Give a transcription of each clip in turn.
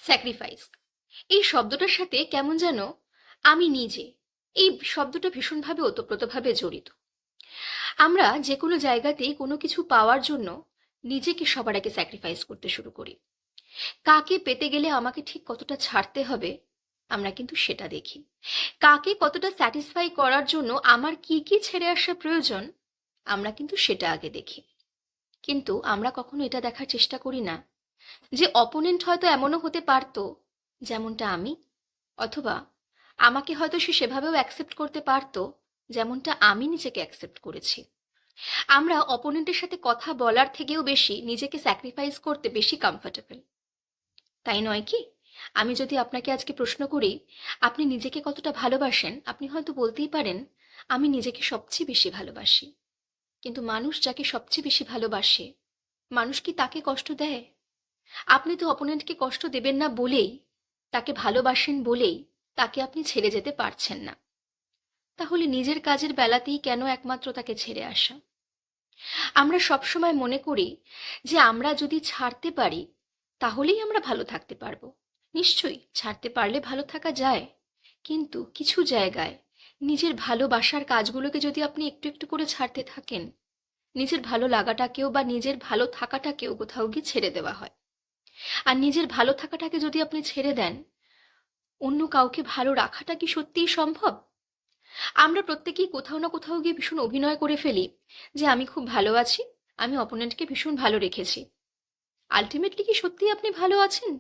Sacrifice এই শব্দটার সাথে কেমন যেন আমি নিজে এই শব্দটা ভীষণভাবে ওতপ্রোতভাবে জড়িত। আমরা যে কোনো জায়গাতেই কোনো কিছু পাওয়ার জন্য নিজেকে সবার আগে স্যাক্রিফাইস করতে শুরু করি। কাকে পেতে গেলে আমাকে ঠিক কতটা ছাড়তে হবে আমরা কিন্তু সেটা দেখি। কাকে কতটা স্যাটিসফাই করার জন্য আমার কি কি ছেড়ে আসা প্রয়োজন আমরা কিন্তু সেটা আগে দেখি। কিন্তু আমরা কখনো এটা দেখার চেষ্টা করি না যে অপোনেন্ট হয়তো এমনও হতে পারতো যেমনটা আমি, অথবা আমাকে হয়তো সে সেভাবেও অ্যাকসেপ্ট করতে পারতো যেমনটা আমি নিজেকে অ্যাকসেপ্ট করেছি। আমরা অপোনেন্টের সাথে কথা বলার থেকেও বেশি নিজেকে স্যাক্রিফাইস করতে বেশি কমফর্টেবল, তাই নয় কি? আমি যদি আপনাকে আজকে প্রশ্ন করি আপনি নিজেকে কতটা ভালোবাসেন, আপনি হয়তো বলতেই পারেন আমি নিজেকে সবচেয়ে বেশি ভালোবাসি। কিন্তু মানুষ যাকে সবচেয়ে বেশি ভালোবাসে, মানুষ কি তাকে কষ্ট দেয়? আপনি তো অপোনেন্টকে কষ্ট দেবেন না বলেই, তাকে ভালোবাসেন বলেই তাকে আপনি ছেড়ে যেতে পারছেন না। তাহলে নিজের কাজের বেলাতেই কেন একমাত্র তাকে ছেড়ে আসা? আমরা সবসময় মনে করি যে আমরা যদি ছাড়তে পারি তাহলেই আমরা ভালো থাকতে পারবো। নিশ্চয়ই ছাড়তে পারলে ভালো থাকা যায়, কিন্তু কিছু জায়গায় নিজের ভালোবাসার কাজগুলোকে যদি আপনি একটু একটু করে ছাড়তে থাকেন, নিজের ভালো লাগাটাকেও বা নিজের ভালো থাকাটাকেও কোথাও গিয়ে ছেড়ে দেওয়া হয়। আর নিজের ভালো থাকাটাকে যদি আপনি ছেড়ে দেন, অন্য কাউকে ভালো রাখাটা কি সত্যিই সম্ভব? আমরা প্রত্যেকেই কোথাও না কোথাও গিয়ে ভীষণ অভিনয় করে ফেলি যে আমি খুব ভালো আছি, আমি অপোনেন্টকে ভীষণ ভালো রেখেছি। আলটিমেটলি কি সত্যিই আপনি ভালো আছেন?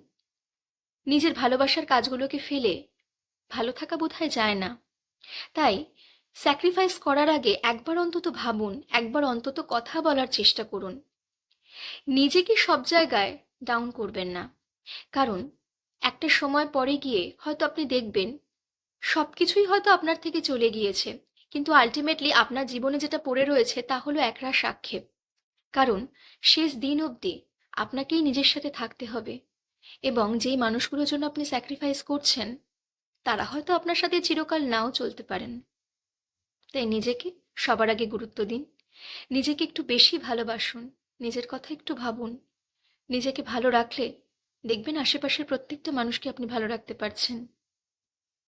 নিজের ভালোবাসার কাজগুলোকে ফেলে ভালো থাকা বোধহয় যায় না। তাই স্যাক্রিফাইস করার আগে একবার অন্তত ভাবুন, একবার অন্তত কথা বলার চেষ্টা করুন। নিজেকে সব জায়গায় ডাউন করবেন না, কারণ একটা সময় পরে গিয়ে হয়তো আপনি দেখবেন সবকিছুই হয়তো আপনার থেকে চলে গিয়েছে, কিন্তু আলটিমেটলি আপনার জীবনে যেটা পড়ে রয়েছে তা হলো একরাশ আক্ষেপ। কারণ শেষ দিন অবধি আপনাকেই নিজের সাথে থাকতে হবে, এবং যেই মানুষগুলোর জন্য আপনি স্যাক্রিফাইস করছেন তারা হয়তো আপনার সাথে চিরকাল নাও চলতে পারেন। তাই নিজেকে সবার আগে গুরুত্ব দিন, নিজেকে একটু বেশি ভালোবাসুন, নিজের কথা একটু ভাবুন। নিজেকে ভালো রাখলে দেখবেন আশেপাশের প্রত্যেকটা মানুষকে আপনি ভালো রাখতে পারছেন।